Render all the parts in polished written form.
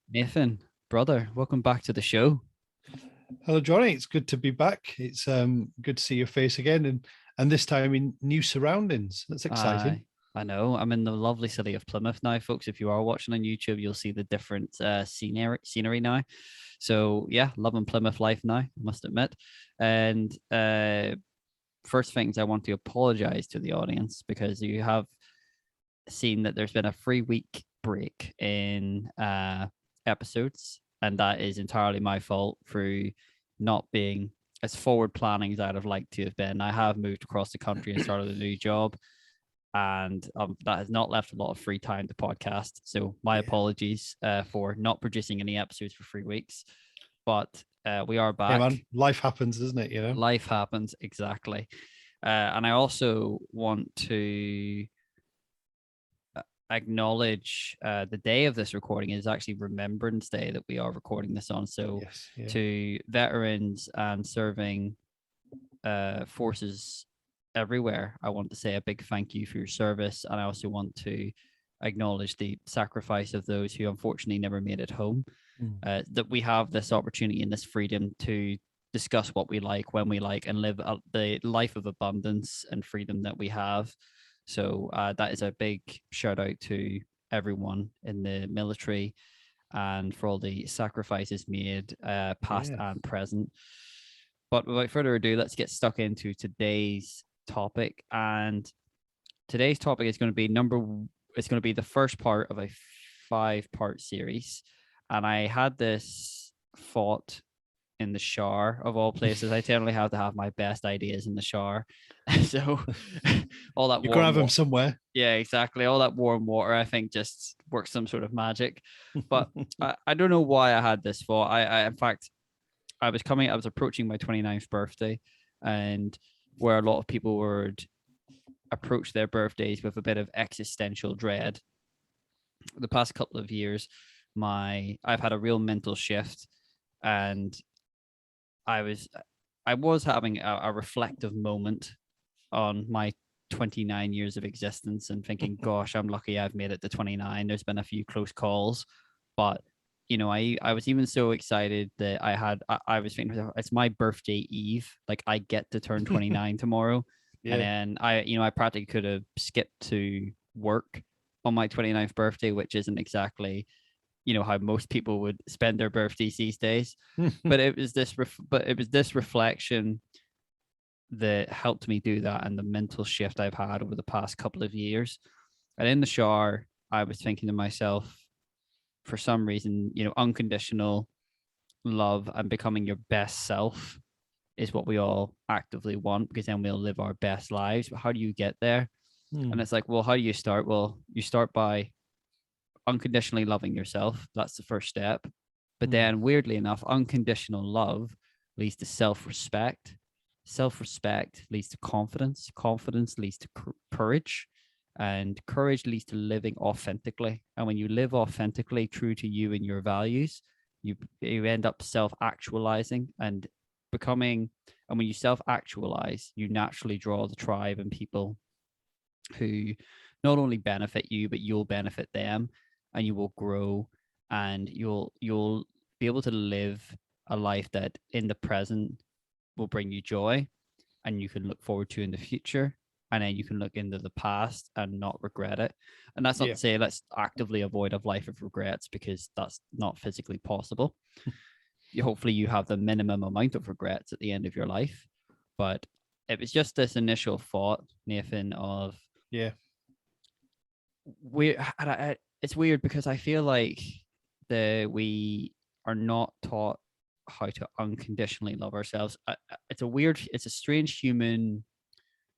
Nathan, brother, welcome back to the show. Hello, Johnny. It's good to be back. It's good to see your face again, and this time in new surroundings. That's exciting. I know. I'm in the lovely city of Plymouth now, folks. If you are watching on YouTube, you'll see the different scenery now. So yeah, loving Plymouth life now, I must admit. And first things, I want to apologize to the audience because you have seen that there's been a 3 week break in episodes, and that is entirely my fault through not being as forward planning as I'd have liked to have been. I have moved across the country and started a new job, and that has not left a lot of free time to podcast. So my apologies for not producing any episodes for 3 weeks, but we are back. Yeah, man. Life happens, doesn't it? Life happens, exactly. And I also want to acknowledge the day of this recording is actually Remembrance Day that we are recording this on. So Yes, yeah. to veterans and serving forces everywhere, I want to say a big thank you for your service. And I also want to acknowledge the sacrifice of those who unfortunately never made it home. That we have this opportunity and this freedom to discuss what we like, when we like, and live the life of abundance and freedom that we have. So that is a big shout out to everyone in the military and for all the sacrifices made, past and present. But without further ado, let's get stuck into today's topic. And today's topic is going to be it's going to be the first part of a 5-part series. And I had this thought in the shower of all places. I generally have to have my best ideas in the shower. So all that you're gonna have them somewhere. Yeah, exactly. All that warm water, I think, just works some sort of magic. But I don't know why I had this thought. I in fact, I was approaching my 29th birthday, and where a lot of people would approach their birthdays with a bit of existential dread. The past couple of years, I've had a real mental shift, and I was having a reflective moment on my 29 years of existence and thinking, gosh, I'm lucky I've made it to 29. There's been a few close calls, but I was even so excited that I was thinking, it's my birthday eve. Like, I get to turn 29 tomorrow. Yeah. And then I practically could have skipped to work on my 29th birthday, which isn't exactly how most people would spend their birthdays these days. But it was this reflection that helped me do that, and the mental shift I've had over the past couple of years. And in the shower, I was thinking to myself, for some reason, unconditional love and becoming your best self is what we all actively want, because then we'll live our best lives. But how do you get there? And it's like, well, how do you start? Well, you start by unconditionally loving yourself. That's the first step. But then, weirdly enough, unconditional love leads to self-respect. Self-respect leads to confidence. Confidence leads to courage. And courage leads to living authentically. And when you live authentically, true to you and your values, you end up self-actualizing and becoming. And when you self-actualize, you naturally draw the tribe and people who not only benefit you, but you'll benefit them, and you will grow, and you'll be able to live a life that in the present will bring you joy, and you can look forward to in the future, and then you can look into the past and not regret it. And that's not to say let's actively avoid a life of regrets, because that's not physically possible. Hopefully you have the minimum amount of regrets at the end of your life. But it was just this initial thought, Nathan, of it's weird because I feel like we are not taught how to unconditionally love ourselves. It's a strange human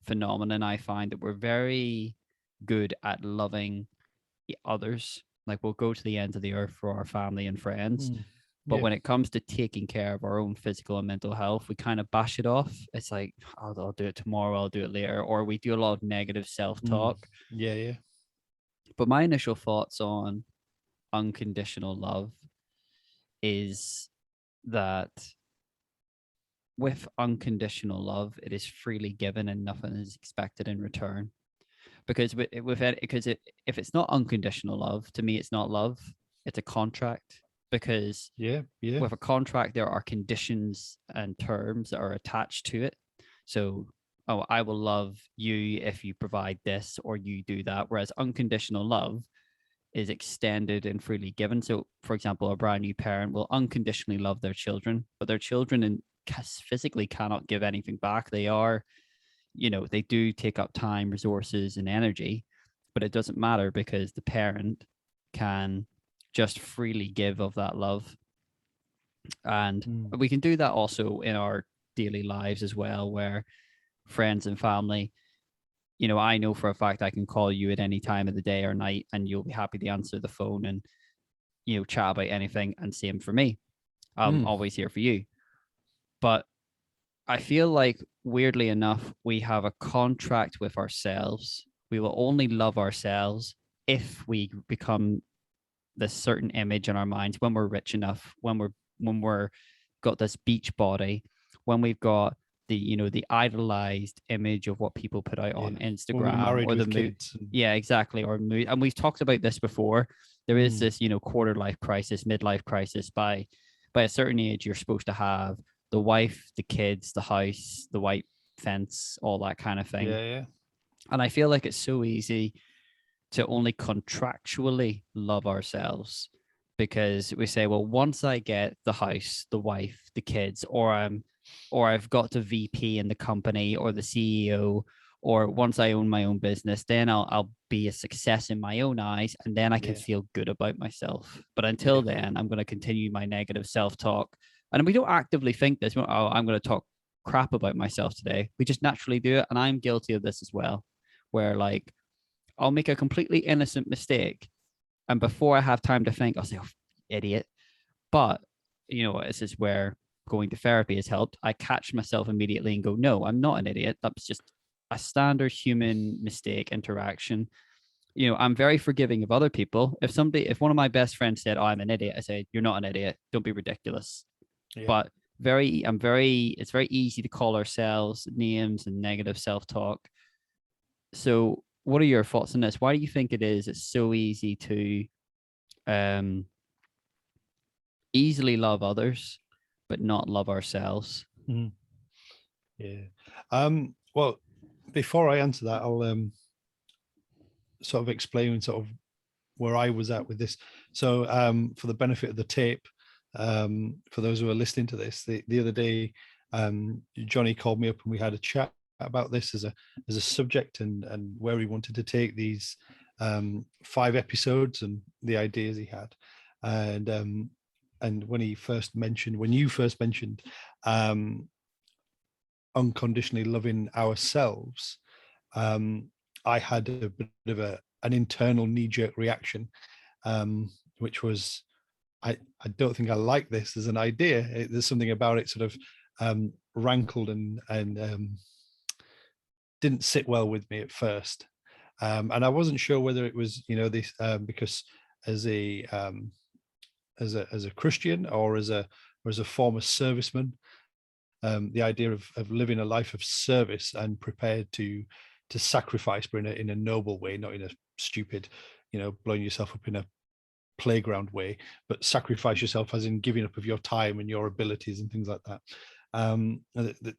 phenomenon. I find that we're very good at loving others. Like, we'll go to the ends of the earth for our family and friends. But when it comes to taking care of our own physical and mental health, we kind of bash it off. It's like, oh, I'll do it tomorrow, I'll do it later. Or we do a lot of negative self-talk. Yeah. But my initial thoughts on unconditional love is that with unconditional love, it is freely given and nothing is expected in return. Because if it's not unconditional love, to me, it's not love. It's a contract. because with a contract, there are conditions and terms that are attached to it. So, oh, I will love you if you provide this or you do that. Whereas unconditional love is extended and freely given. So, for example, a brand new parent will unconditionally love their children, but their children physically cannot give anything back. They are, they do take up time, resources, and energy, but it doesn't matter because the parent can just freely give of that love. And we can do that also in our daily lives as well, where friends and family, I know for a fact I can call you at any time of the day or night and you'll be happy to answer the phone and, chat about anything. And same for me. I'm always here for you. But I feel like, weirdly enough, we have a contract with ourselves. We will only love ourselves if we become this certain image in our minds, when we're rich enough, when we're got this beach body, when we've got the idolized image of what people put out on Instagram or the kids. Yeah, exactly. And we've talked about this before. There is this, quarter life crisis, midlife crisis. By a certain age, you're supposed to have the wife, the kids, the house, the white fence, all that kind of thing. Yeah. And I feel like it's so easy to only contractually love ourselves, because we say, well, once I get the house, the wife, the kids, or I've got the VP in the company or the CEO, or once I own my own business, then I'll be a success in my own eyes, and then I can feel good about myself. But until then, I'm going to continue my negative self-talk. And we don't actively think this. Oh, I'm going to talk crap about myself today. We just naturally do it. And I'm guilty of this as well, where like I'll make a completely innocent mistake, and before I have time to think, I'll say, oh, idiot. But, this is where going to therapy has helped. I catch myself immediately and go, no, I'm not an idiot. That's just a standard human mistake interaction. I'm very forgiving of other people. If one of my best friends said, oh, I'm an idiot, I say, you're not an idiot. Don't be ridiculous. Yeah. But it's very easy to call ourselves names and negative self-talk. So what are your thoughts on this? Why do you think it's so easy to easily love others, but not love ourselves? Yeah. Well, before I answer that, I'll sort of explain sort of where I was at with this. So for the benefit of the tape, for those who are listening to this, the other day, Johnny called me up and we had a chat about this as a subject and where he wanted to take these 5 episodes and the ideas he had. And when you first mentioned unconditionally loving ourselves, I had a bit of an internal knee-jerk reaction, which was, I don't think I like this as an idea. There's something about it sort of rankled and didn't sit well with me at first, and I wasn't sure whether it was this because as a Christian or as a former serviceman, the idea of living a life of service and prepared to sacrifice, but in a noble way, not in a stupid, blowing yourself up in a playground way, but sacrifice yourself as in giving up of your time and your abilities and things like that.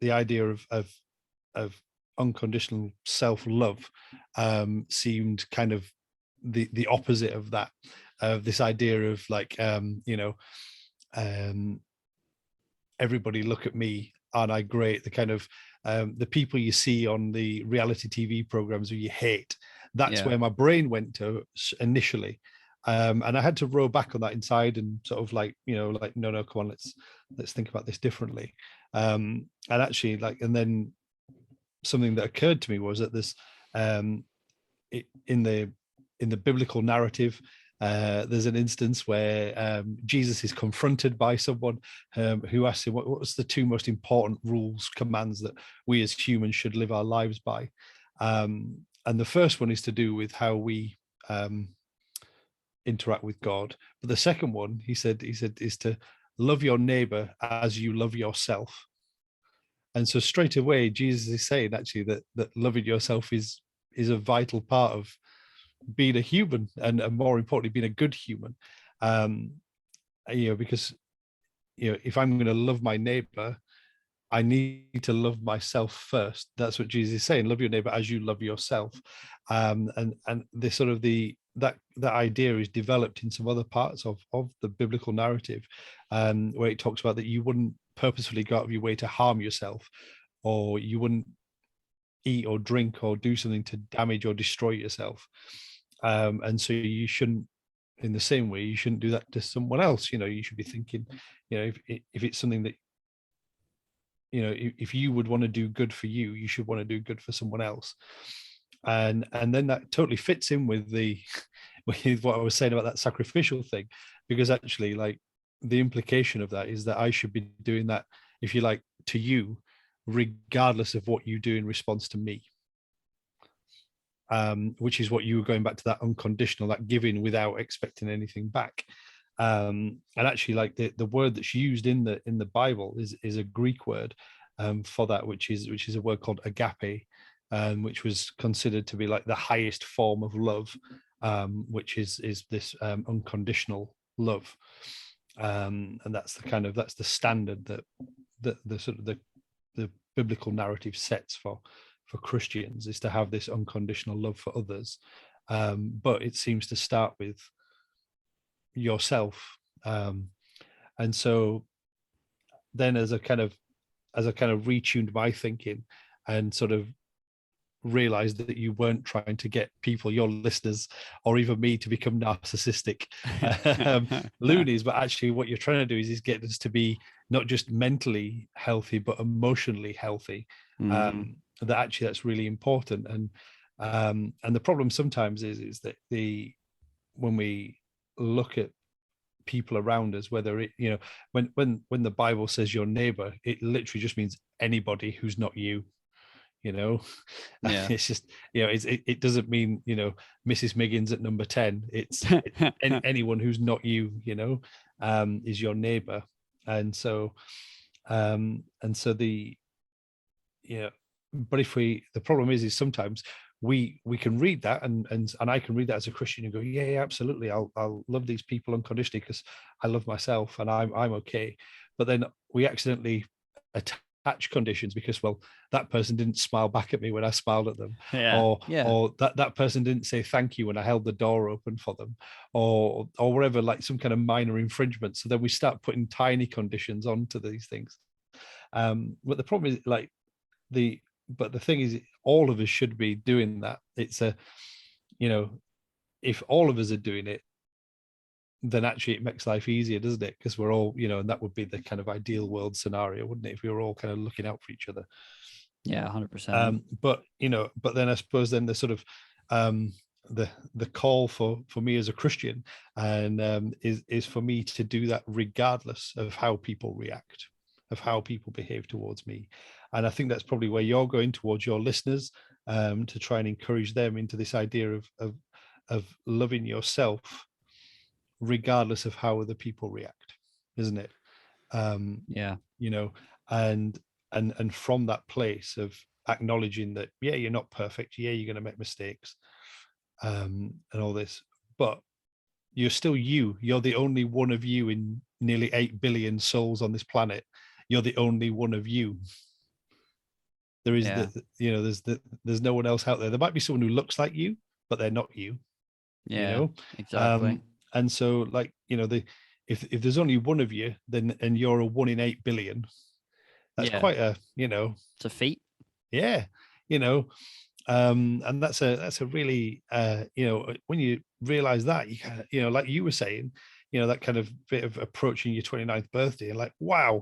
The idea of unconditional self-love seemed kind of the opposite of that, of this idea of like everybody look at me, aren't I great? The kind of the people you see on the reality TV programs who you hate. That's where my brain went to initially. And I had to row back on that inside and sort of like, no, come on, let's think about this differently. And actually and then something that occurred to me was that this, in the biblical narrative, there's an instance where Jesus is confronted by someone who asks him, what's the 2 most important rules, commands that we as humans should live our lives by? And the first one is to do with how we interact with God. But the second one, he said, is to love your neighbor as you love yourself. And so straight away, Jesus is saying actually that loving yourself is a vital part of being a human, and more importantly, being a good human. because if I'm going to love my neighbor, I need to love myself first. That's what Jesus is saying: love your neighbor as you love yourself. And this sort of that idea is developed in some other parts of the biblical narrative, where it talks about that you wouldn't purposefully go out of your way to harm yourself, or you wouldn't eat or drink or do something to damage or destroy yourself. And so you shouldn't, in the same way, you shouldn't do that to someone else. You should be thinking, if it's something that, if you would want to do good for you, you should want to do good for someone else. And then that totally fits in with with what I was saying about that sacrificial thing, because actually, like, the implication of that is that I should be doing that, if you like, to you, regardless of what you do in response to me. Which is what you were going back to, that unconditional, that giving without expecting anything back. And actually, like, the word that's used in the Bible is a Greek word for that, which is a word called agape, which was considered to be like the highest form of love, which is this unconditional love. And that's the standard that the sort of the biblical narrative sets for Christians, is to have this unconditional love for others. But it seems to start with yourself. And so then, as I kind of retuned my thinking and sort of realized that you weren't trying to get people, your listeners, or even me, to become narcissistic loonies, but actually what you're trying to do is get us to be not just mentally healthy but emotionally healthy. That actually, that's really important. And the problem sometimes is that when we look at people around us, whether it, when the Bible says your neighbor, it literally just means anybody who's not you. It's just, it doesn't mean, Mrs. Miggins at number 10. It's anyone who's not you, is your neighbor. And so but the problem is sometimes we can read that and I can read that as a Christian and go, yeah, absolutely, I'll love these people unconditionally because I love myself and I'm okay. But then we accidentally attach conditions because, well, that person didn't smile back at me when I smiled at them, or that person didn't say thank you when I held the door open for them, or whatever, like some kind of minor infringement. So then we start putting tiny conditions onto these things. But the problem is, like, but the thing is, all of us should be doing that. It's if all of us are doing it, then actually it makes life easier, doesn't it? Because we're all, and that would be the kind of ideal world scenario, wouldn't it? If we were all kind of looking out for each other. Yeah, 100%. But then I suppose then the sort of the call for me as a Christian and is for me to do that regardless of how people react, of how people behave towards me. And I think that's probably where you're going towards your listeners, to try and encourage them into this idea of loving yourself regardless of how other people react, isn't it? And from that place of acknowledging that, yeah, you're not perfect, yeah, you're going to make mistakes, and all this, but you're still you're the only one of you in nearly 8 billion souls on this planet. You're the only one of you. There is there's no one else out there. There might be someone who looks like you, but they're not you. Exactly. And so, like, if there's only one of you, then, and you're a 1 in 8 billion, that's quite a, it's a feat. Yeah. And that's a really, when you realize that, you kind of, like you were saying, that kind of bit of approaching your 29th birthday and like, wow,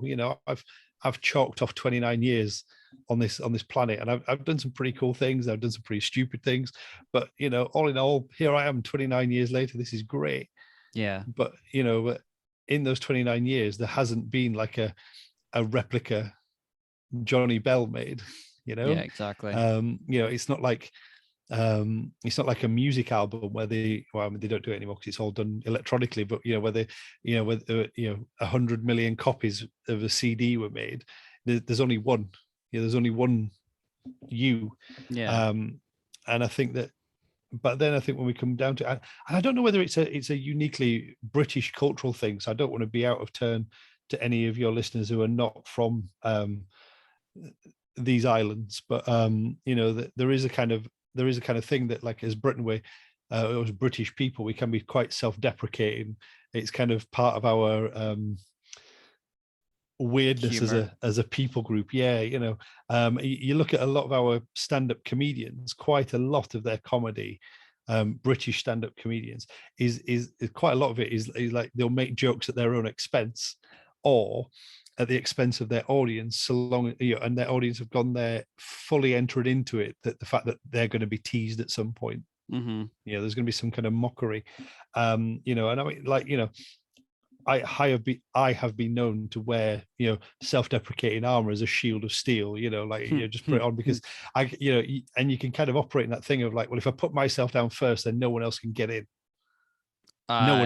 I've chalked off 29 years on this planet, and I've done some pretty cool things. I've done some pretty stupid things, but all in all, here I am 29 years later. This is great. Yeah. But in those 29 years, there hasn't been like a replica Johnny Bell made. Yeah, exactly. It's not like a music album where they don't do it anymore because it's all done electronically, but where they 100 million copies of a CD were made. There's only one. There's only one you. Yeah. And I think that but then I think when we come down to, and I don't know whether it's a uniquely British cultural thing, so I don't want to be out of turn to any of your listeners who are not from these islands, but there is a kind of thing that, like, as Britain, we as British people, we can be quite self-deprecating. It's kind of part of our weirdness Humor. as a people group. Yeah, you look at a lot of our stand-up comedians, quite a lot of their comedy, British stand-up comedians, is quite a lot of it is like they'll make jokes at their own expense or at the expense of their audience, so long, and their audience have gone there fully entered into it, that the fact that they're going to be teased at some point. Mm-hmm. There's going to be some kind of mockery, and I mean, like, I have been known to wear, self-deprecating armor as a shield of steel, like, just put it on because and you can kind of operate in that thing of like, well, if I put myself down first, then no one else can get in. No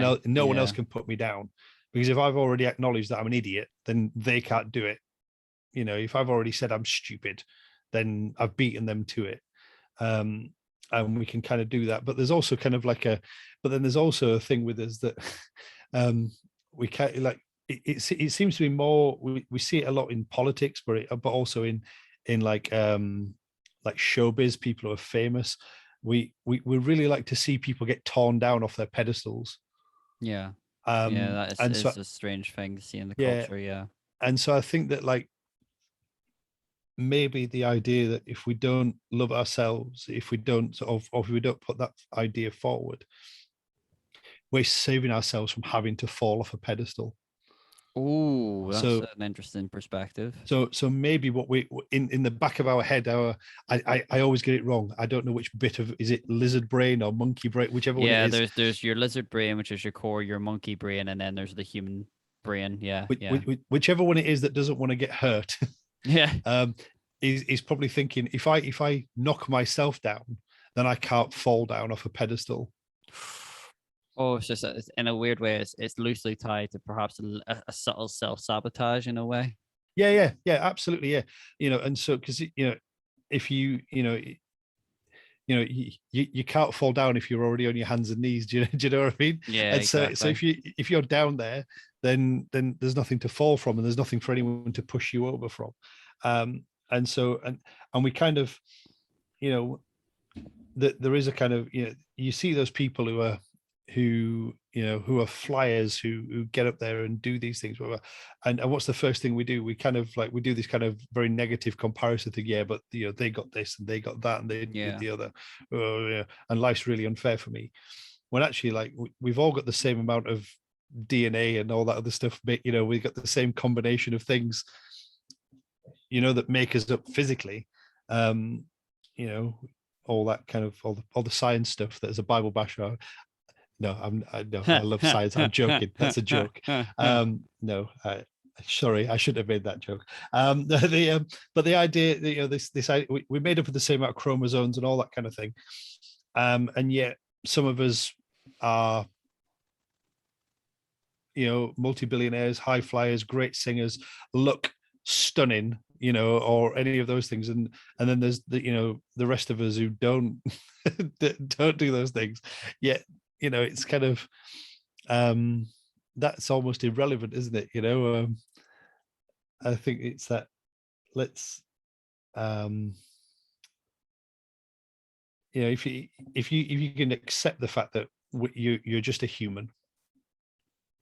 one else Yeah. can put me down, because if I've already acknowledged that I'm an idiot, then they can't do it. If I've already said I'm stupid, then I've beaten them to it. And we can kind of do that. But there's also kind of like there's also a thing with us that we can't, like, it seems to be more, we see it a lot in politics, but also in like showbiz, people who are famous. We really like to see people get torn down off their pedestals. Yeah. Yeah, That and so is a strange thing to see in the yeah, culture. Yeah. and so I think that, like, maybe the idea that if we don't love ourselves, if we don't or if we don't put that idea forward, we're saving ourselves from having to fall off a pedestal. Oh, that's So an interesting perspective. so maybe what we in the back of our head, I always get it wrong. I don't know which bit of, is it lizard brain or monkey brain, whichever one it Yeah, is. there's your lizard brain, which is your core, your monkey brain, and then there's the human brain. Yeah, yeah. Whichever one it is that doesn't want to get hurt, Yeah. is probably thinking, if I knock myself down, then I can't fall down off a pedestal. Oh, it's just in a weird way, it's loosely tied to perhaps a subtle self-sabotage in a way. Yeah, absolutely, yeah. And so, because if you can't fall down if you're already on your hands and knees. Do you know what I mean? Yeah, And so exactly. if you're down there, then there's nothing to fall from, and there's nothing for anyone to push you over from. And so and we kind of, there is a kind of, you see those people who are flyers, who get up there and do these things, whatever. And what's the first thing we do? We kind of like, we do this kind of very negative comparison thing. Yeah, but they got this and they got that and they did the other. Oh, yeah. And life's really unfair for me. When actually, like, we've all got the same amount of DNA and all that other stuff. We've got the same combination of things, that make us up physically. You know, all that kind of, all the science stuff that as a Bible basher. No, I love science. I'm joking. That's a joke. No, sorry, I shouldn't have made that joke. But the idea that, this we made up of the same amount of chromosomes and all that kind of thing, and yet some of us are, multi-billionaires, high flyers, great singers, look stunning, or any of those things, and then there's the rest of us who don't don't do those things. Yet, it's kind of, that's almost irrelevant, isn't it? I think it's that, let's, if you can accept the fact that you're just a human.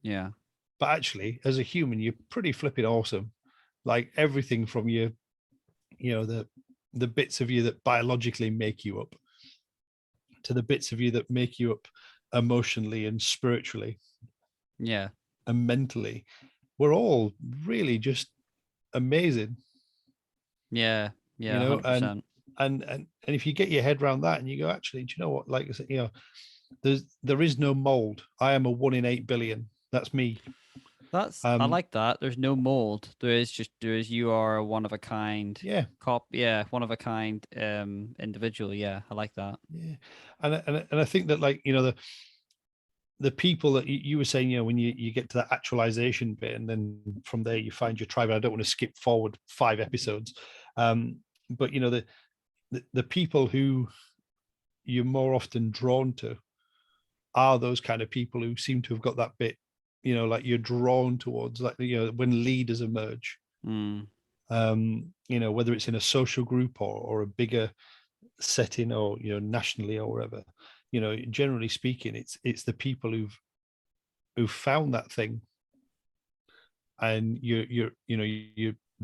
Yeah. But actually, as a human, you're pretty flipping awesome. Like, everything from the bits of you that biologically make you up, to the bits of you that make you up emotionally and spiritually. Yeah. And mentally, we're all really just amazing. Yeah. Yeah. 100%. And if you get your head around that and you go, actually, do you know what? Like I said, there is no mold. I am a 1 in 8 billion. That's me. I like that. There's no mold. You are a one of a kind. Yeah. One of a kind individual. Yeah, I like that. Yeah. And I think that, like, the people that you were saying, when you get to that actualization bit, and then from there you find your tribe. I don't want to skip forward 5 episodes, but the people who you're more often drawn to are those kind of people who seem to have got that bit, like you're drawn towards, like, when leaders emerge, Mm. whether it's in a social group or a bigger setting, or, nationally or wherever, generally speaking, it's the people who've found that thing, and you're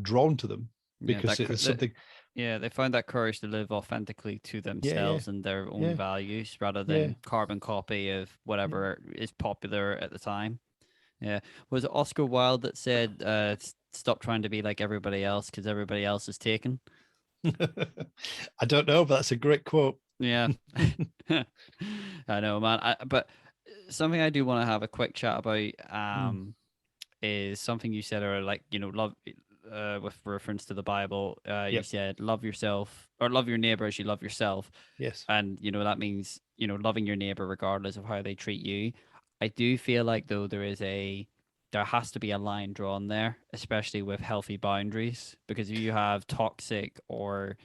drawn to them Yeah, because that, it's something. yeah, they found that courage to live authentically to Yeah, yeah, themselves and their own yeah, values rather yeah, than carbon copy of yeah. whatever is popular at the time. Yeah. Was it Oscar Wilde that said, stop trying to be like everybody else because everybody else is taken? I don't know, but that's a great quote. Yeah. I know, man. But something I do want to have a quick chat about Mm, is something you said, or like, love, with reference to the Bible. You yep. said, love yourself, or love your neighbor as you love yourself. Yes. And, that means, loving your neighbor regardless of how they treat you. I do feel like, though, there has to be a line drawn there, especially with healthy boundaries, because if you have toxic or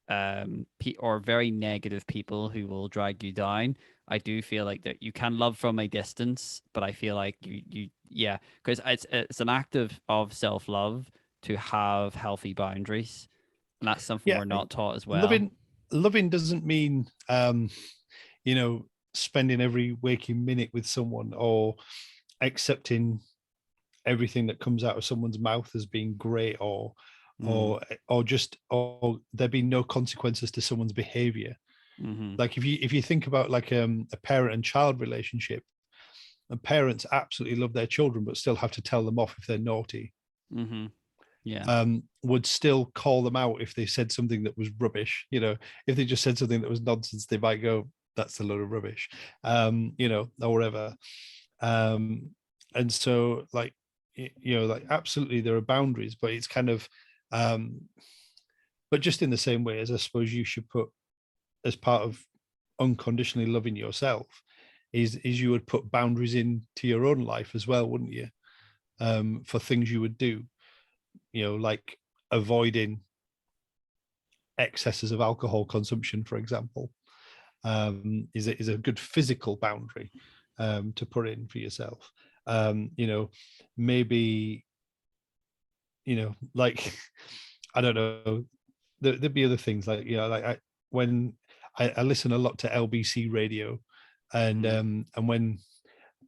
very negative people who will drag you down, I do feel like that you can love from a distance, but I feel like yeah, because it's an act of self-love to have healthy boundaries, and that's something Yeah. we're not taught as well. Loving doesn't mean, you know, spending every waking minute with someone, or accepting everything that comes out of someone's mouth as being great, Mm, or there be no consequences to someone's behavior. mm-hmm, Like if you think about, like, a parent and child relationship, and parents absolutely love their children but still have to tell them off if they're naughty, mm-hmm, yeah, would still call them out if they said something that was rubbish. If they just said something that was nonsense, they might go, that's a load of rubbish, or whatever. um and so, like, like, absolutely there are boundaries, but it's kind of, um but just in the same way as I suppose you should put, as part of unconditionally loving yourself, is you would put boundaries into your own life as well, wouldn't you? For things you would do, like avoiding excesses of alcohol consumption, for example, is a good physical boundary, to put in for yourself. Maybe, like, I don't know. There'd be other things, like, like, when I listen a lot to LBC radio, and mm, when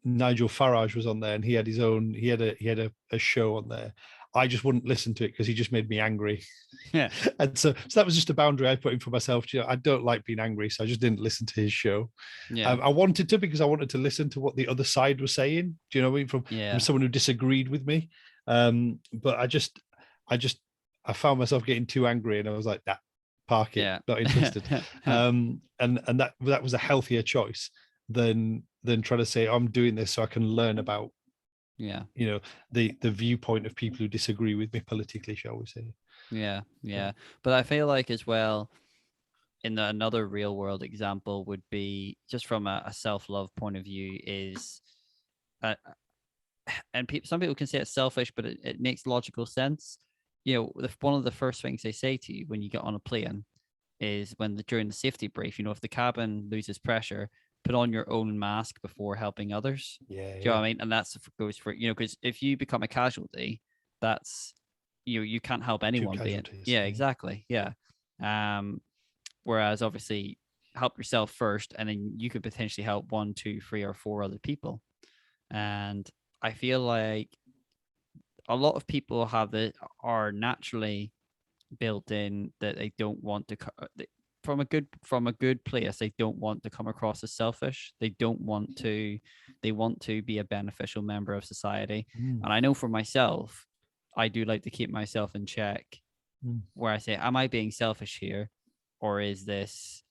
Nigel Farage was on there, and he had a show on there, I just wouldn't listen to it because he just made me angry. yeah, And so that was just a boundary I put in for myself. I don't like being angry, so I just didn't listen to his show. yeah, I wanted to, because I wanted to listen to what the other side was saying. Do you know what I mean? From yeah, someone who disagreed with me. But I just I found myself getting too angry, and I was like, that, park it, yeah, not interested. And that was a healthier choice than trying to say, I'm doing this so I can learn about, yeah. the viewpoint of people who disagree with me politically, shall we say. Yeah, Yeah. yeah. But I feel like as well, another real world example would be just from a self love point of view is, uh, and some people can say it's selfish, but it makes logical sense. One of the first things they say to you when you get on a plane is during the safety brief, if the cabin loses pressure, put on your own mask before helping others. Yeah, Do you know yeah. what I mean? And that's goes for, because if you become a casualty, that's, you can't help Two anyone be it. casualties. Yeah, Yeah. exactly. Yeah. Whereas obviously help yourself first, and then you could potentially help one, two, three, or four other people. And I feel like a lot of people are naturally built in that they don't want to from a good place. They don't want to come across as selfish. They want to be a beneficial member of society. Mm, And I know for myself, I do like to keep myself in check, mm. where I say, am I being selfish here, or is this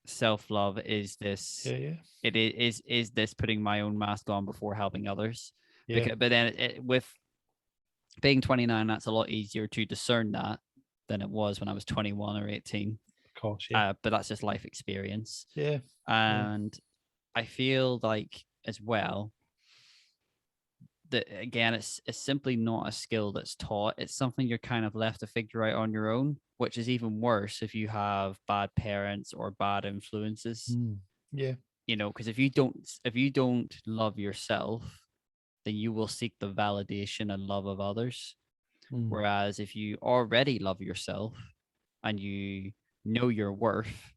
self-love? Is this Yeah, yeah, it is this putting my own mask on before helping others? yeah. But then with being 29, that's a lot easier to discern that than it was when I was 21 or 18. Of course, yeah, But that's just life experience. yeah, yeah. And I feel like as well, that again, it's simply not a skill that's taught. It's something you're kind of left to figure out on your own, which is even worse if you have bad parents or bad influences. Yeah. Because if you don't love yourself, then you will seek the validation and love of others. Whereas if you already love yourself and you know your worth,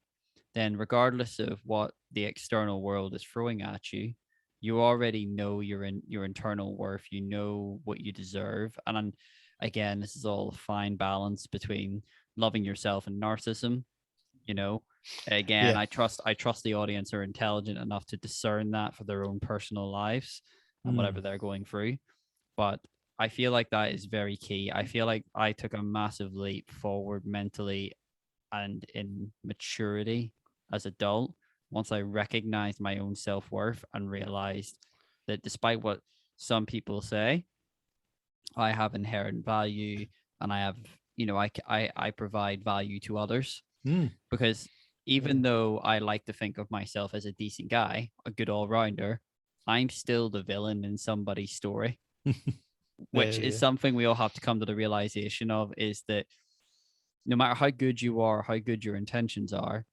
then regardless of what the external world is throwing at you, you already know your internal worth. You know what you deserve. And again, this is all a fine balance between loving yourself and narcissism. You know, again, Yeah. I trust the audience are intelligent enough to discern that for their own personal lives and whatever they're going through. But I feel like that is very key. I feel like I took a massive leap forward mentally and in maturity as adult once I recognized my own self-worth and realized that despite what some people say, I have inherent value and I have, I provide value to others because even though I like to think of myself as a decent guy, a good all-rounder, I'm still the villain in somebody's story, which is something we all have to come to the realization of, is that no matter how good you are, how good your intentions are,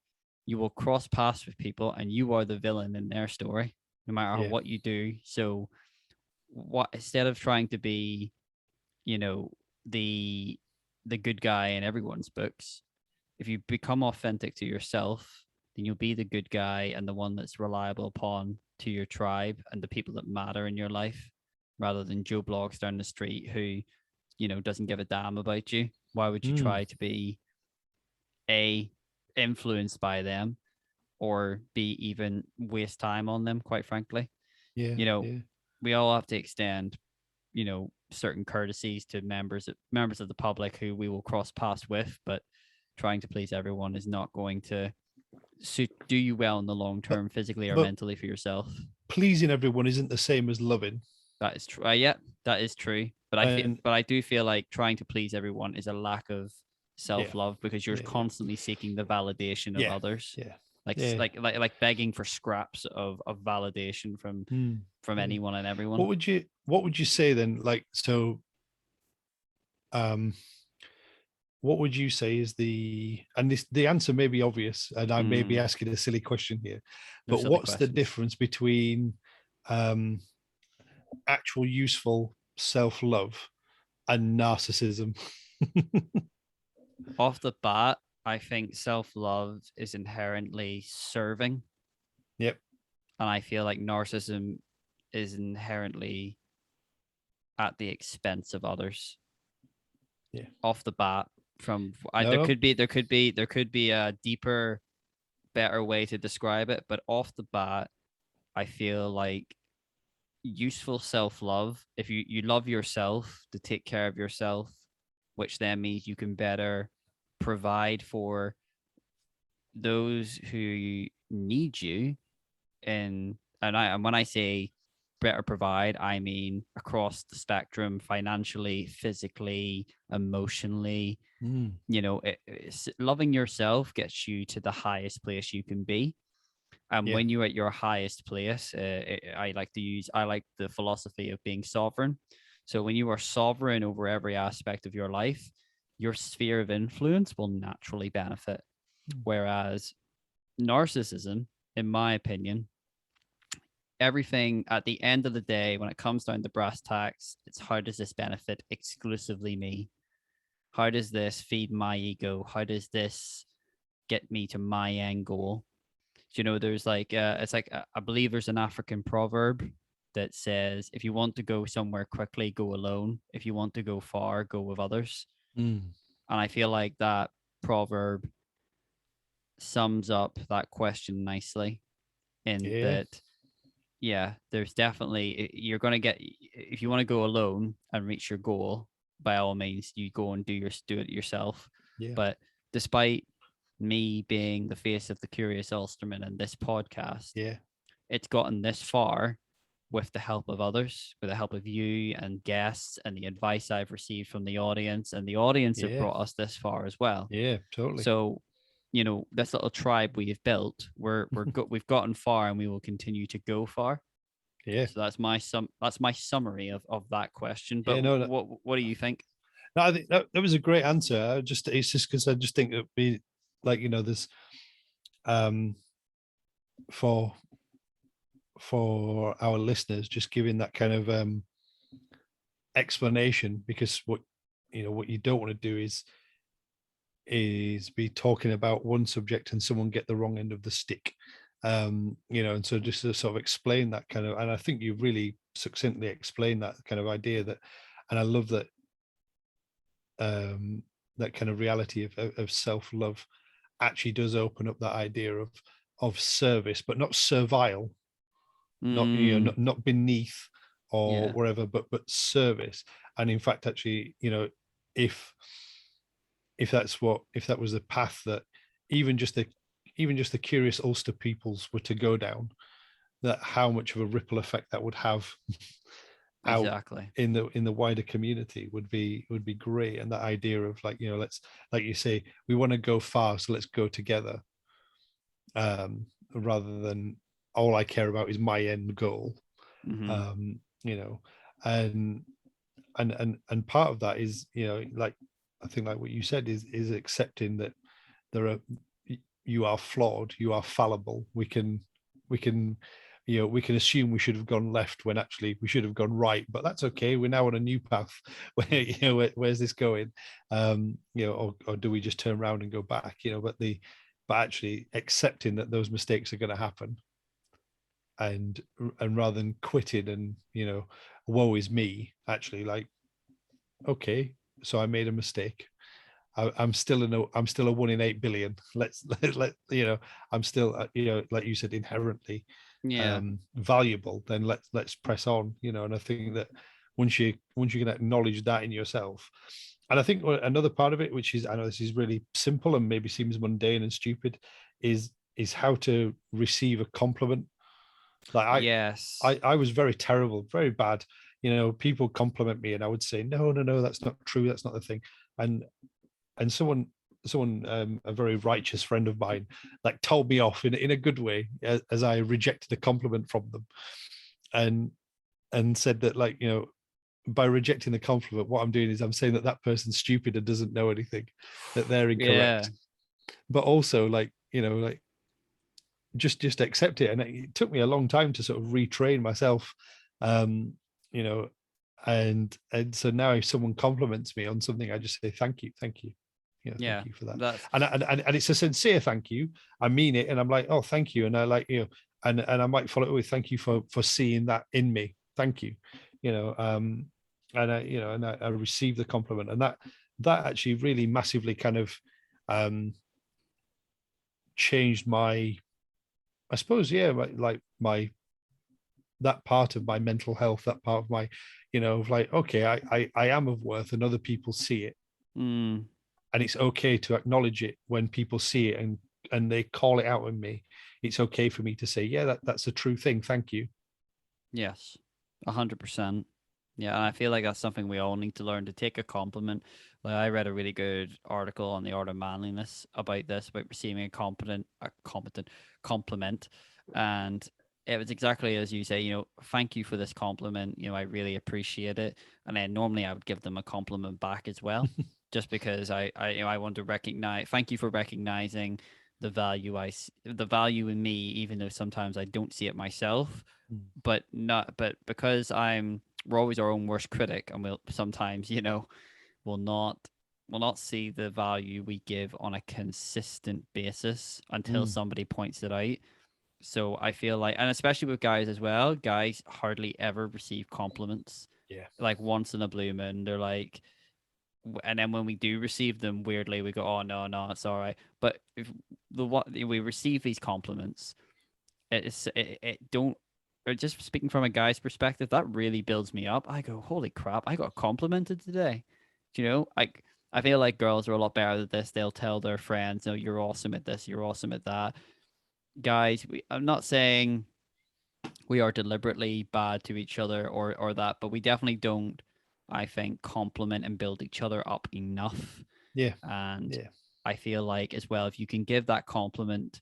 you will cross paths with people and you are the villain in their story, no matter what you do. So what, instead of trying to be, you know, the the good guy in everyone's books, if you become authentic to yourself, then you'll be the good guy and the one that's reliable upon to your tribe and the people that matter in your life, rather than Joe Blogs down the street who, doesn't give a damn about you. Why would you try to be a influenced by them or be even waste time on them, quite frankly? Yeah. You know, Yeah. we all have to extend, certain courtesies to members of the public who we will cross paths with, but trying to please everyone is not going to do you well in the long But term, physically or but mentally for yourself. pleasing everyone isn't the same as loving. That is true. Yeah, that is true. And But I do feel like trying to please everyone is a lack of yeah. self love because you're Yeah. constantly seeking the validation of Yeah. others, Yeah. like Yeah. like begging for scraps of validation from Yeah. anyone and everyone. What would you say then? Like, so um what would you say is the answer may be obvious, and I may be asking a silly question here, No but silly what's the questions. difference between um actual useful self-love and narcissism? Off the bat, I think self love is inherently serving, Yep. and I feel like narcissism is inherently at the expense of others. Yeah. Off the bat, from No, there no. could be a deeper, better way to describe it, but off the bat, I feel like useful self love. If you love yourself to take care of yourself, which then means you can better provide for those who need you. And when I say better provide, I mean across the spectrum, financially, physically, emotionally. Loving yourself gets you to the highest place you can be. And Yeah. when you're at your highest place, I like the philosophy of being sovereign. So when you are sovereign over every aspect of your life, your sphere of influence will naturally benefit. Whereas narcissism, in my opinion, everything at the end of the day, when it comes down to brass tacks, it's how does this benefit exclusively me? How does this feed my ego? How does this get me to my end goal? There's like it's like I believe there's an African proverb that says, if you want to go somewhere quickly, go alone. If you want to go far, go with others. Mm. And I feel like that proverb sums up that question nicely, in Yeah. that, yeah, there's definitely, you're going to get, if you want to go alone and reach your goal, by all means, you go and do it yourself. Yeah. But despite me being the face of the Curious Ulsterman in this podcast, Yeah. it's gotten this far with the help of others, with the help of you and guests and the advice I've received from the audience. And the audience have Yeah. brought us this far as well. Yeah. Totally. So, this little tribe we have built, we've gotten far and we will continue to go far. Yeah. So that's my summary of that question. But Yeah. No, what do you think? no, I think that was a great answer. It's just because I just think that we, like, there's, um, for our listeners, just giving that kind of explanation, because what you don't want to do is be talking about one subject and someone get the wrong end of the stick. And so just to sort of explain that kind of, and I think you've really succinctly explained that kind of idea, that, and I love that, that kind of reality of self-love actually does open up that idea of service, but not servile, not Mm, not beneath or yeah. whatever, but service. And in fact, actually, if if that was the path that even just the curious Ulster peoples were to go down, that how much of a ripple effect that would have out Exactly. in the wider community would be great. And that idea of, like, let's, like you say, we want to go far, so let's go together, rather than all I care about is my end goal. Hmm. um you know and and part of that is, like, I think, like what you said, is accepting that there are you are flawed, you are fallible. We can we can assume we should have gone left when actually we should have gone right, but that's okay. We're now on a new path. Where, where's this going? Or do we just turn around and go back? But actually accepting that those mistakes are going to happen, and rather than quitting and, woe is me, actually, like, okay, so I made a mistake. I'm still I'm still a 1 in 8 billion. I'm still, like you said, inherently Yeah. valuable. Then let's press on. And I think that once you can acknowledge that in yourself, and I think another part of it, which is, I know this is really simple and maybe seems mundane and stupid, is how to receive a compliment. Like, Yes. I was very terrible, very bad. People compliment me and I would say, no, no, no, that's not true. That's not the thing. And someone, a very righteous friend of mine, like, told me off in a good way, as I rejected a compliment from them, and said that, like, by rejecting the compliment, what I'm doing is I'm saying that that person's stupid and doesn't know anything, that they're Yeah. incorrect. But also, like, like, just accept it. And it took me a long time to sort of retrain myself, um you know and so now if someone compliments me on something, I just say thank you, thank you, thank Yeah. you for that. That's And it's a sincere thank you. I mean it, and I'm like, oh, thank you. And I, like, and I might follow it with thank you for seeing that in me, thank you. And I receive the compliment, and that actually really massively kind of um changed my, I suppose, yeah, like my, that part of my mental health, that part of my, of like, okay, I am of worth, and other people see it, mm, and it's okay to acknowledge it when people see it, and they call it out in me. It's okay for me to say, yeah, that's a true thing. Thank you. yes. 100%. Yeah, and I feel like that's something we all need to learn, to take a compliment. Like, I read a really good article on the art of manliness about this, about receiving a competent compliment, and it was exactly as you say. Thank you for this compliment. I really appreciate it. And then normally I would give them a compliment back as well, just because I want to recognize. Thank you for recognizing the value in me, even though sometimes I don't see it myself. But because we're always our own worst critic, and we'll sometimes, will not will not see the value we give on a consistent basis until Mm, somebody points it out. So I feel like, and especially with guys as well, guys hardly ever receive compliments. yeah. Like, once in a blue moon, they're like, and then when we do receive them, weirdly we go, oh, no, no, it's all right. But if what we receive these compliments, it don't, or just speaking from a guy's perspective, that really builds me up. I go, holy crap, I got complimented today. Do you know? I feel like girls are a lot better at this. They'll tell their friends, "No, you're awesome at this. You're awesome at that." Guys, I'm not saying we are deliberately bad to each other, or that, but we definitely don't, I think, compliment and build each other up enough. Yeah. And Yeah. I feel like as well, if you can give that compliment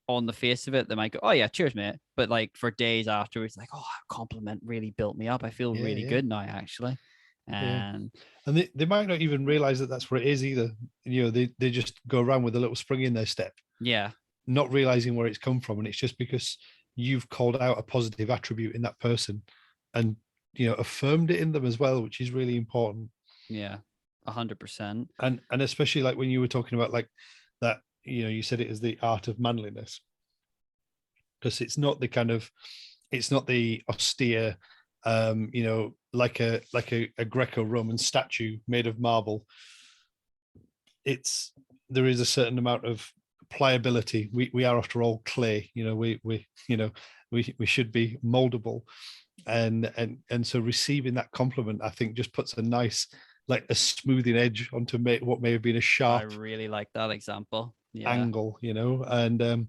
on the face of it, they might go, "Oh yeah, cheers, mate," but like for days afterwards, like, "Oh, a compliment really built me up. I feel Yeah, really yeah, good now, actually." yeah. And And they might not even realize that that's what it is either. You know, they just go around with a little spring in their step, yeah, not realizing where it's come from. And it's just because you've called out a positive attribute in that person and, you know, affirmed it in them as well, which is really important. yeah, 100%. And especially like when you were talking about like that, you know, you said it as the art of manliness, because it's not the austere, you know, like a Greco-Roman statue made of marble. It's there is a certain amount of pliability. We are after all clay, you know, we you know, we should be moldable. And so receiving that compliment, I think, just puts a nice, like a smoothing edge onto what may have been a I sharp really like that example. Yeah. angle, you know. And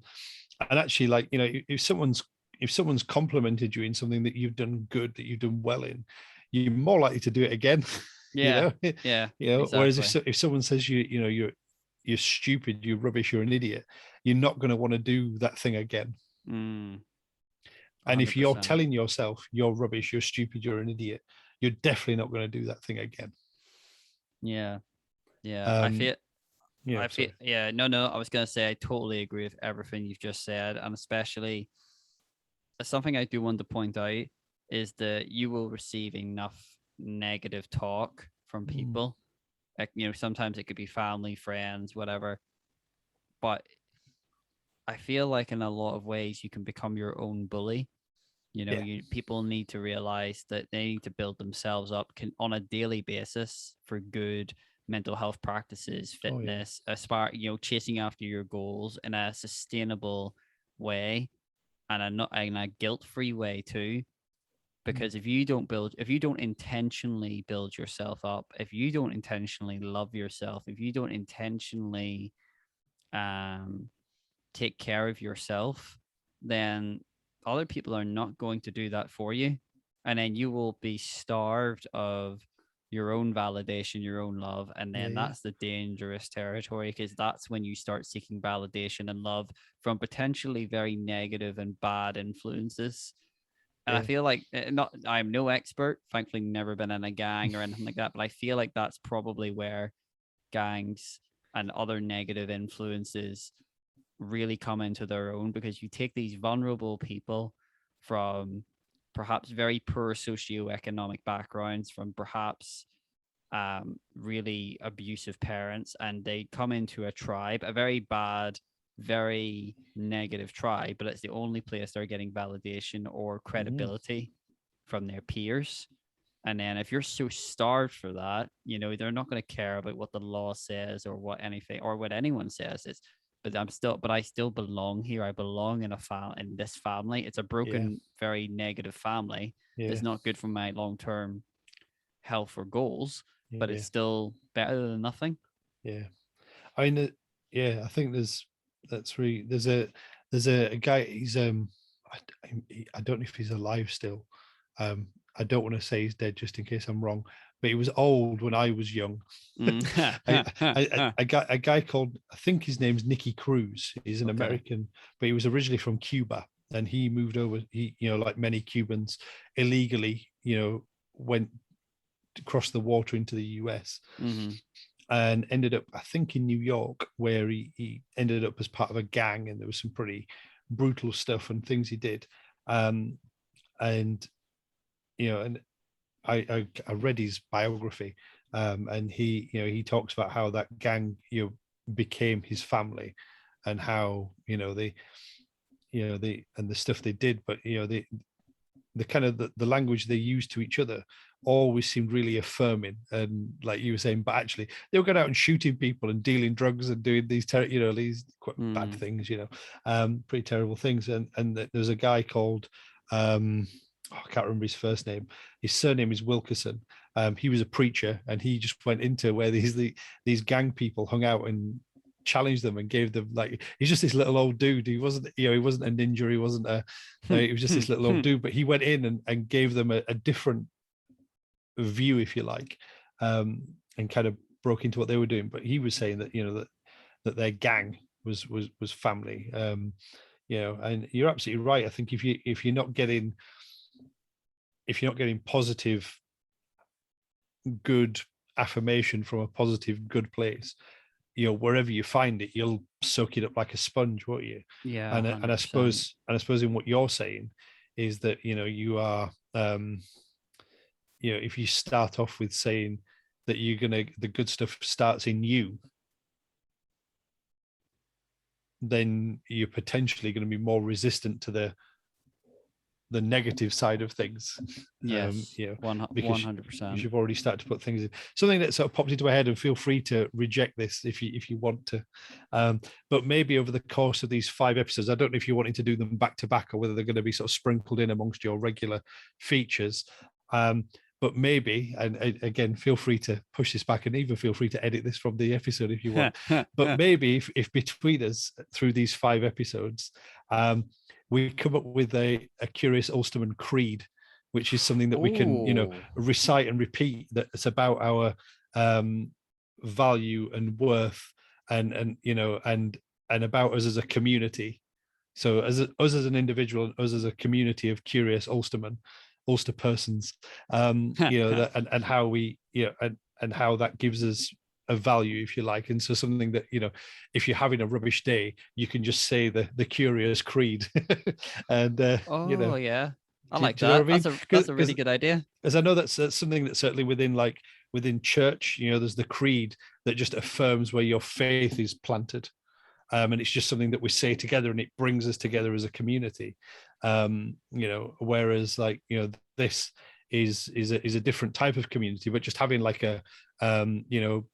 actually, like, you know, if someone's complimented you in something that you've done good, that you've done well in, you're more likely to do it again. You Yeah. know, Yeah. you know. Whereas Exactly. if someone says you know you're stupid, you're rubbish, you're an idiot, you're not going to want to do that thing again. Mm, And if you're 100%. telling yourself you're rubbish, you're stupid, you're an idiot, you're definitely not going to do that thing again. Yeah. Yeah. Um, yeah, I feel, sorry. yeah, no, I was going to say, I totally agree with everything you've just said. And especially something I do want to point out is that you will receive enough negative talk from Mm, people. Like, sometimes it could be family, friends, whatever. But I feel like in a lot of ways you can become your own bully. yeah, People need to realize that they need to build themselves up on a daily basis for good mental health practices, oh yeah, fitness, aspire, chasing after your goals in a sustainable way and a not in a guilt-free way too. mm, Because if you don't intentionally build yourself up, if you don't intentionally love yourself, if you don't intentionally um take care of yourself, then other people are not going to do that for you. And then you will be starved of your own validation, your own love. And yeah, then yeah, that's the dangerous territory because that's when you start seeking validation and love from potentially very negative and bad influences. And I yeah, feel like not I'm no expert, thankfully never been in a gang or anything like that, but I feel like that's probably where gangs and other negative influences really come into their own because you take these vulnerable people from perhaps very poor socioeconomic backgrounds, from perhaps really abusive parents, and they come into a tribe, a very bad, very negative tribe, but it's the only place they're getting validation or mm, credibility from their peers. And then if you're so starved for that, they're not going to care about what the law says or what anything or what anyone says. But I still belong here. I belong in this family. It's a yeah, broken, very negative family that's yeah, not good for my long-term health or goals, yeah, but yeah, it's still better than nothing. yeah. I mean, yeah, I think that's really there's a guy. He's I don't know if he's alive still. I don't want to say he's dead just in case I'm wrong, but he was old when I was young. Mm. A guy called, I think his name's Nicky Cruz. He's an Okay. American, but he was originally from Cuba, and he moved over. He, you know, like many Cubans, illegally, you know, went across the water into the US Hmm. and ended up, I think, in New York, where he ended up as part of a gang, and there was some pretty brutal stuff and things he did. Um, and you know, and I read his biography, and he talks about how that gang became his family, and how the stuff they did, but the kind of the language they used to each other always seemed really affirming, and like you were saying, but actually they were going out and shooting people and dealing drugs and doing these these quite bad Mm. things, pretty terrible things. And there's a guy called I can't remember his first name. His surname is Wilkerson. He was a preacher, and he just went into where these gang people hung out and challenged them and gave them, like, he's just this little old dude. He wasn't a ninja. He wasn't a he was just this little old dude, but he went in and gave them a different view, if you like, and kind of broke into what they were doing. But he was saying that that their gang was family. you know, and you're absolutely right. I think if you're not getting positive, good affirmation from a positive, good place, you know, wherever you find it, you'll soak it up like a sponge, won't you? Yeah, And I 100%. suppose in what you're saying is that, you know, you are, you know, if you start off with saying that the good stuff starts in you, then you're potentially going to be more resistant to the negative side of things. Yes, You know, because 100%. you've already started to put things in. Something that sort of popped into my head, and feel free to reject this if you want to. But maybe over the course of these 5 episodes, I don't know if you're wanting to do them back to back or whether they're going to be sort of sprinkled in amongst your regular features. But maybe, and again, feel free to push this back, and even feel free to edit this from the episode if you want. But maybe if between us through these 5 episodes, we come up with a Curious Ulsterman creed, which is something that we can, you know, Ooh. recite and repeat. That's about our value and worth, and you know, and about us as a community. So as us as an individual, and us as a community of curious Ulster persons, you know, that and how we, you know, and how that gives us a value, if you like. And so something that, you know, if you're having a rubbish day, you can just say the curious creed, and you Oh know, yeah, I do like you know that. what I mean? That's a really Because good idea. as I know that's something that certainly within church, you know, there's the creed that just affirms where your faith is planted. And it's just something that we say together, and it brings us together as a community. You know, whereas like, you know, this is a different type of community, but just having like a you know,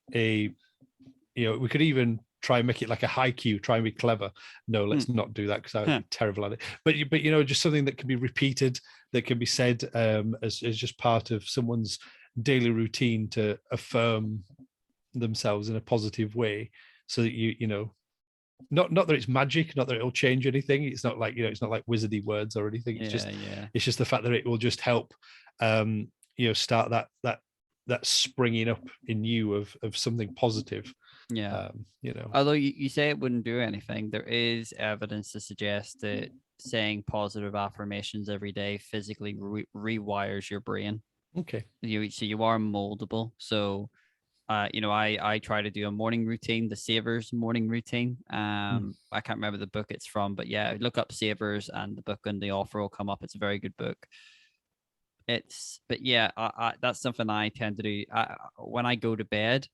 we could even try and make it like a haiku, try and be clever. No, let's not do that because I would be terrible at it. But you know, just something that can be repeated, that can be said as just part of someone's daily routine to affirm themselves in a positive way, so that you know, not that it's magic, not that it'll change anything. It's not like, you know, it's not like wizardy words or anything. It's just Yeah. the fact that it will just help you know, start that springing up in you of something positive. Yeah. You know. Although you say it wouldn't do anything, there is evidence to suggest that saying positive affirmations every day physically rewires your brain. Okay. So you are moldable. So you know, I try to do a morning routine, the Savers morning routine. I can't remember the book it's from, but yeah, look up Savers and the book, and the offer will come up. It's a very good book. But yeah, that's something I tend to do. When I go to bed,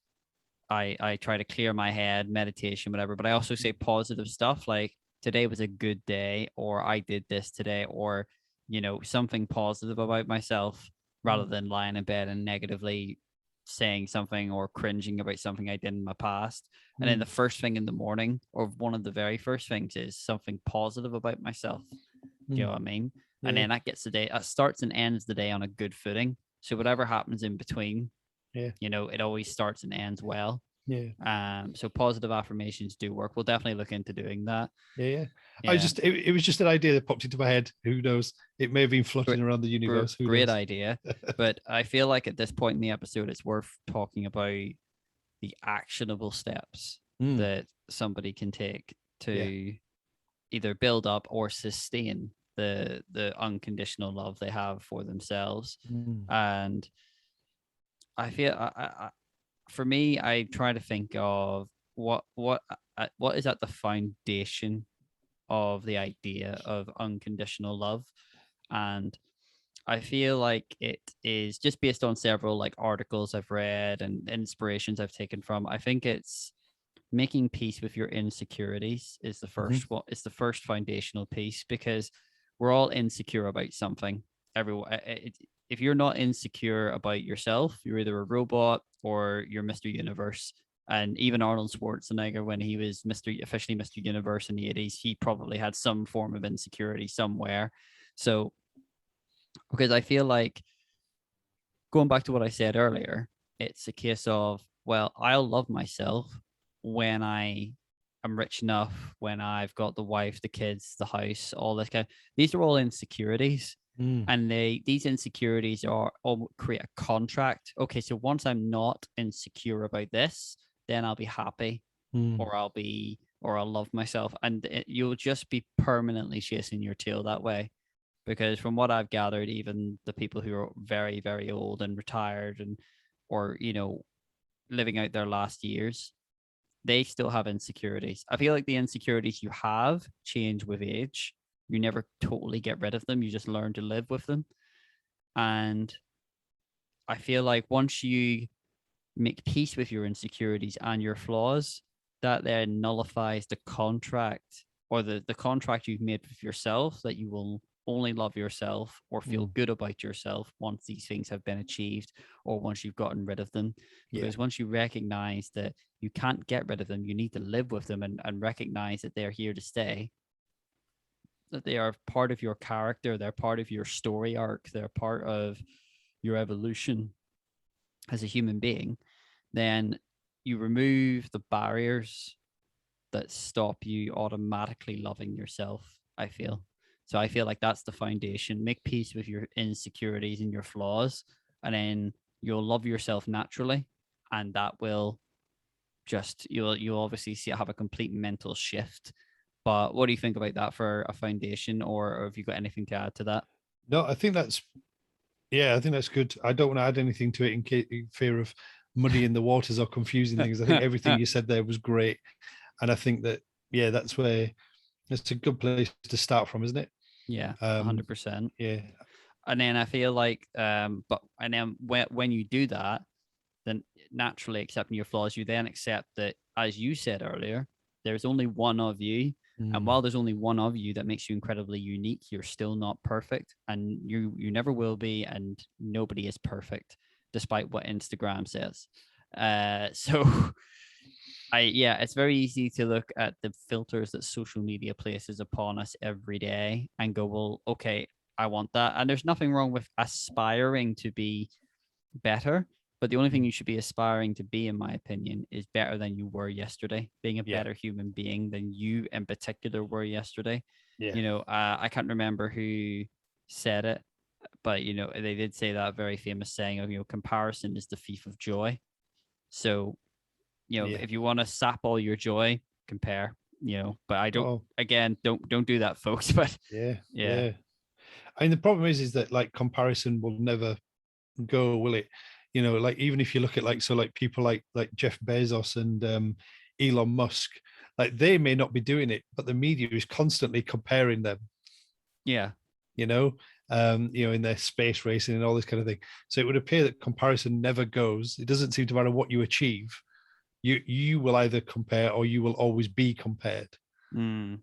I try to clear my head, meditation, whatever. But I also say positive stuff like today was a good day, or I did this today, or you know, something positive about myself, rather than lying in bed and negatively saying something or cringing about something I did in my past. And then the first thing in the morning, or one of the very first things, is something positive about myself. Do you know what I mean? And Yeah. then that gets the day, that starts and ends the day on a good footing. So whatever happens in between, Yeah. you know, it always starts and ends well. Yeah. So positive affirmations do work. We'll definitely look into doing that. Yeah. Yeah. It was just an idea that popped into my head. Who knows? It may have been floating around the universe. Who Great knows? idea. But I feel like at this point in the episode, it's worth talking about the actionable steps that somebody can take Yeah. to either build up or sustain the unconditional love they have for themselves. And I feel for me, I try to think of what is at the foundation of the idea of unconditional love. And I feel like it is just based on several like articles I've read and inspirations I've taken from. I think it's making peace with your insecurities is the first one. It's the first foundational piece, because we're all insecure about something. Everyone, if you're not insecure about yourself, you're either a robot or you're Mr. Universe. And even Arnold Schwarzenegger, when he was officially Mr. Universe in the 80s, he probably had some form of insecurity somewhere. So, because I feel like, going back to what I said earlier, it's a case of, well, I'll love myself when I am rich enough, when I've got the wife, the kids, the house, all this kind of, these are all insecurities. And these insecurities are all create a contract. Okay, so once I'm not insecure about this, then I'll be happy, or I'll be or I love myself. And you'll just be permanently chasing your tail that way. Because from what I've gathered, even the people who are very, very old and retired and, or, living out their last years, they still have insecurities. I feel like the insecurities you have change with age. You never totally get rid of them. You just learn to live with them. And I feel like once you make peace with your insecurities and your flaws, that then nullifies the contract, or the contract you've made with yourself, that you will only love yourself or feel good about yourself once these things have been achieved, or once you've gotten rid of them. Because once you recognize that you can't get rid of them, you need to live with them, and recognize that they're here to stay, that they are part of your character, they're part of your story arc, they're part of your evolution as a human being, then you remove the barriers that stop you automatically loving yourself, I feel. So I feel like that's the foundation. Make peace with your insecurities and your flaws, and then you'll love yourself naturally. And that will just, you'll obviously see have a complete mental shift. But what do you think about that for a foundation, or have you got anything to add to that? No, I think that's I think that's good. I don't want to add anything to it in fear of muddying the waters or confusing things. I think everything you said there was great, and I think that that's where it's a good place to start from, isn't it? Yeah, 100%. Yeah, And then I feel like, but and then when you do that, then naturally accepting your flaws, you then accept that, as you said earlier, there's only one of you. And while there's only one of you, that makes you incredibly unique. You're still not perfect, and you never will be, and nobody is perfect, despite what Instagram says. So it's very easy to look at the filters that social media places upon us every day and go, well, okay, I want that. And there's nothing wrong with aspiring to be better, but the only thing you should be aspiring to be, in my opinion, is better than you were yesterday, being a better human being than you in particular were yesterday. I can't remember who said it, but they did say that very famous saying of, comparison is the thief of joy. So if you want to sap all your joy, compare. But I don't. Again, don't do that, folks. But yeah. I mean, the problem is that like comparison will never go, will it? Like even if you look at like people like Jeff Bezos and Elon Musk, like they may not be doing it, but the media is constantly comparing them. Yeah. In their space racing and all this kind of thing. So it would appear that comparison never goes. It doesn't seem to matter what you achieve. You will either compare, or you will always be compared to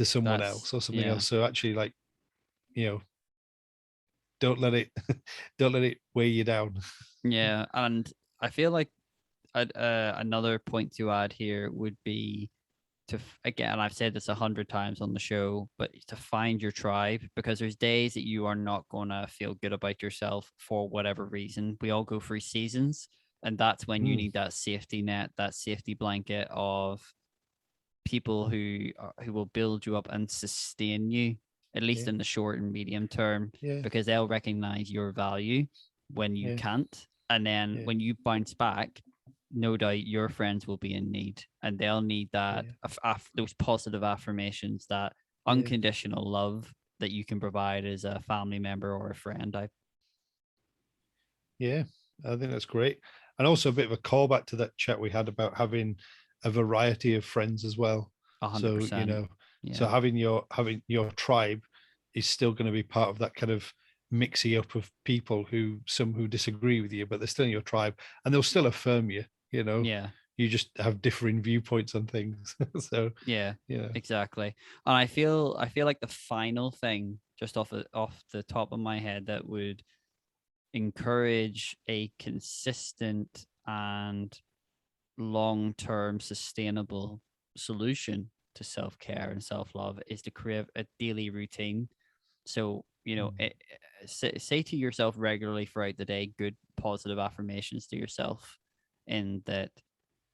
someone else or something else. So actually, like, don't let it don't let it weigh you down. Yeah, and I feel like another point to add here would be to, again, I've said this 100 times on the show, but to find your tribe, because there's days that you are not going to feel good about yourself for whatever reason. We all go through seasons, and that's when you need that safety net, that safety blanket of people who will build you up and sustain you, at least in the short and medium term, because they'll recognize your value when you can't. And then when you bounce back, no doubt your friends will be in need, and they'll need that those positive affirmations, that unconditional love that you can provide as a family member or a friend. I think that's great. And also a bit of a callback to that chat we had about having a variety of friends as well. 100%. So having your tribe is still going to be part of that kind of mixy up of people who disagree with you, but they're still in your tribe, and they'll still affirm you. You just have differing viewpoints on things. So exactly. And I feel like the final thing, just off the top of my head, that would encourage a consistent and long-term sustainable solution to self-care and self-love is to create a daily routine. So say to yourself regularly throughout the day good positive affirmations to yourself. In that,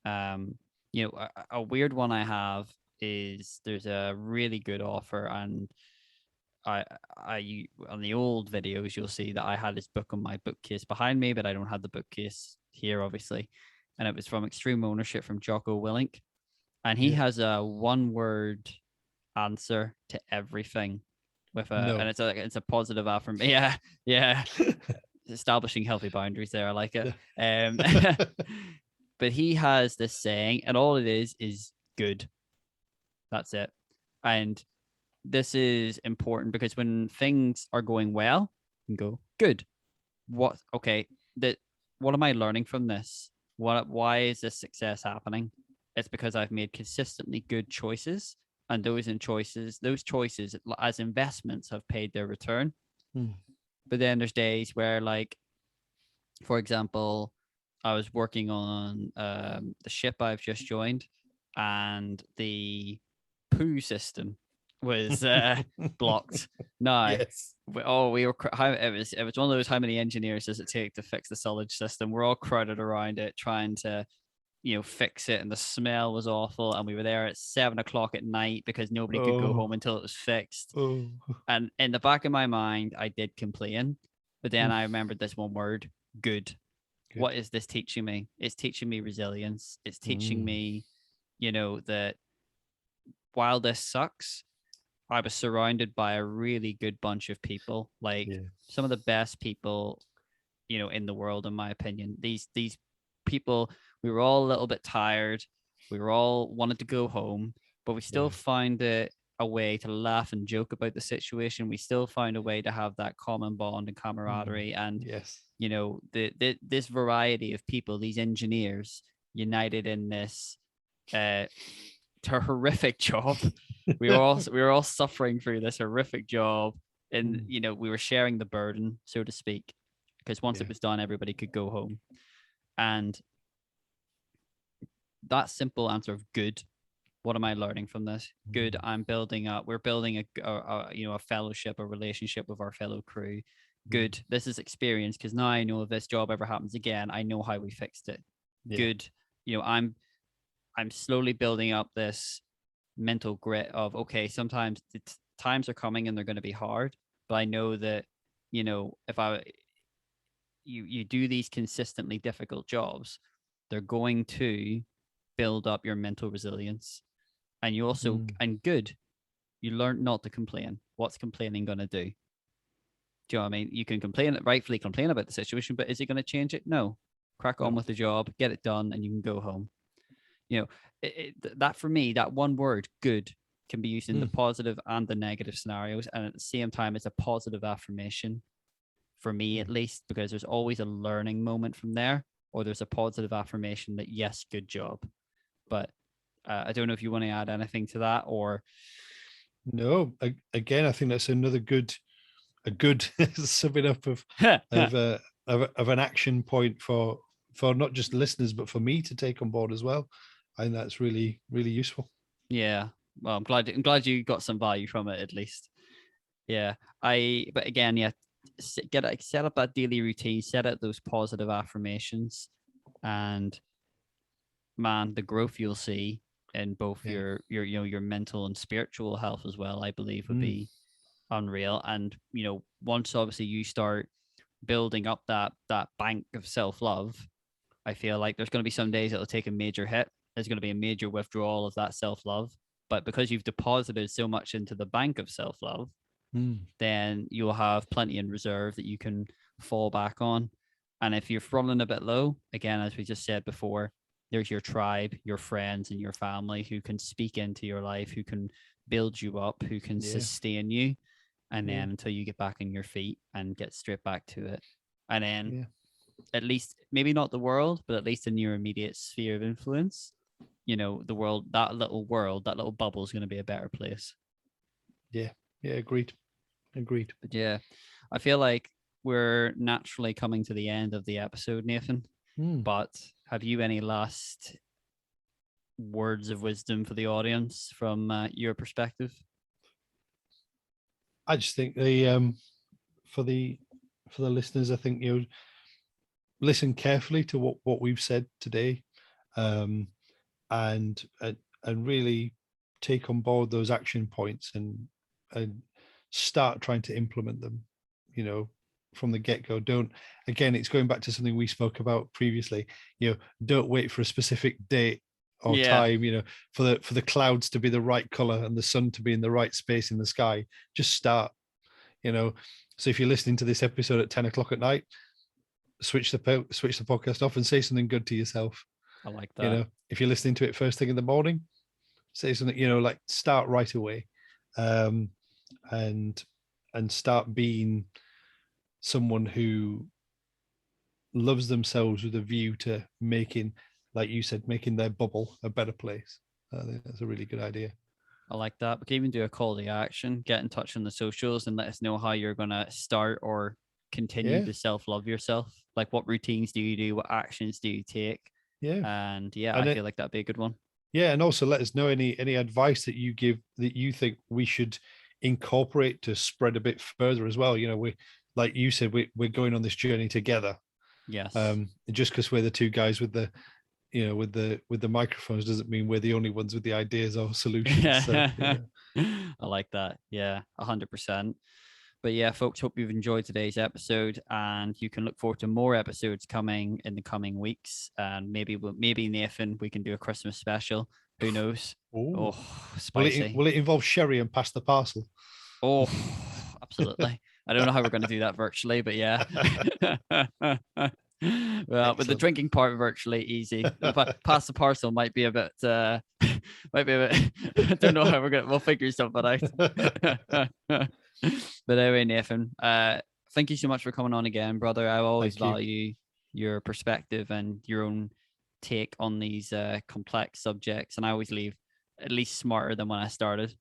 a weird one I have is, there's a really good offer, and I on the old videos you'll see that I had this book on my bookcase behind me, but I don't have the bookcase here, obviously. And it was from Extreme Ownership from Jocko Willink, and he has a one word answer to everything with and No. it's a positive affirmation. Yeah, yeah. Establishing healthy boundaries there. I like it. But he has this saying, and all it is good. That's it. And this is important because when things are going well, you can go good. What? Okay. That. What am I learning from this? Why is this success happening? It's because I've made consistently good choices, and those choices as investments have paid their return. But then there's days where, like, for example, I was working on the ship I've just joined, and the poo system was blocked. No, Yes. we were it was one of those, how many engineers does it take to fix the sludge system? We're all crowded around it trying to fix it, and the smell was awful, and we were there at 7 o'clock at night because nobody could go home until it was fixed. And in the back of my mind, I did complain, but then I remembered this one word: good. What is this teaching me? It's teaching me resilience. It's teaching me, that while this sucks, I was surrounded by a really good bunch of people, like some of the best people, in the world, in my opinion. These people, we were all a little bit tired. We were all wanted to go home, but we still find it a way to laugh and joke about the situation. We still find a way to have that common bond and camaraderie. And this variety of people, these engineers, united in this horrific job. we were all suffering through this horrific job, and we were sharing the burden, so to speak, because once it was done, everybody could go home. And that simple answer of good. What am I learning from this? Good. We're building a fellowship, a relationship with our fellow crew. Good. This is experience, because now I know if this job ever happens again, I know how we fixed it. Good. I'm slowly building up this mental grit of, okay, sometimes times are coming and they're going to be hard, but I know that, if you do these consistently difficult jobs, they're going to build up your mental resilience. And you also, and good, you learn not to complain. What's complaining going to do? Do you know what I mean? You can rightfully complain about the situation, but is it going to change it? No. Crack on with the job, get it done, and you can go home. That for me, that one word, good, can be used in the positive and the negative scenarios. And at the same time, it's a positive affirmation for me, at least, because there's always a learning moment from there, or there's a positive affirmation that, yes, good job. But I don't know if you want to add anything to that, or no. Again, I think that's another good summing up of an action point for not just listeners, but for me to take on board as well. I think that's really, really useful. Yeah. Well, I'm glad you got some value from it, at least. Yeah. But again, set up that daily routine, set up those positive affirmations, and man, the growth you'll see in both your mental and spiritual health as well, I believe, would be unreal. And once obviously you start building up that bank of self-love, I feel like there's going to be some days it'll take a major hit. There's going to be a major withdrawal of that self-love, but because you've deposited so much into the bank of self-love, then you'll have plenty in reserve that you can fall back on. And if you're running a bit low, again, as we just said before, there's your tribe, your friends, and your family who can speak into your life, who can build you up, who can sustain you. And then until you get back on your feet and get straight back to it. And then at least, maybe not the world, but at least in your immediate sphere of influence, the world, that little bubble is going to be a better place. Yeah. Agreed. But yeah, I feel like we're naturally coming to the end of the episode, Nathan. But have you any last words of wisdom for the audience from your perspective? I just think for the listeners, I think listen carefully to what we've said today, and really take on board those action points and start trying to implement them, from the get-go. Again, it's going back to something we spoke about previously, don't wait for a specific date or Yeah. time, for the clouds to be the right color and the sun to be in the right space in the sky. Just start. So if you're listening to this episode at 10 o'clock at night, switch the podcast off and say something good to yourself. I like that. If you're listening to it first thing in the morning, say something, like start right away. And start being someone who loves themselves with a view to making, like you said, making their bubble a better place. I think that's a really good idea. I like that. We can even do a call to action. Get in touch on the socials and let us know how you're going to start or continue to self-love yourself. Like, what routines do you do? What actions do you take? Yeah. And I feel like that'd be a good one. Yeah. And also let us know any advice that you give that you think we should incorporate to spread a bit further as well. We, like you said, we're going on this journey together. Yes. Just because we're the two guys with the with the microphones doesn't mean we're the only ones with the ideas or solutions. So, I like that. Yeah, 100%. But yeah, folks, hope you've enjoyed today's episode, and you can look forward to more episodes coming in the coming weeks. And maybe Nathan, we can do a Christmas special. Who knows? Ooh. Oh, spicy. Will it involve sherry and pass the parcel? Oh, absolutely. I don't know how we're going to do that virtually, but yeah. Well, with the drinking part virtually easy. Pass the parcel might be a bit. I don't know how we'll figure something out. But anyway, Nathan, thank you so much for coming on again, brother. I always value your perspective and your own take on these complex subjects, and I always leave at least smarter than when I started.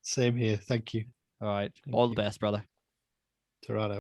Same here. Thank you. All right. All the best, brother. Toronto.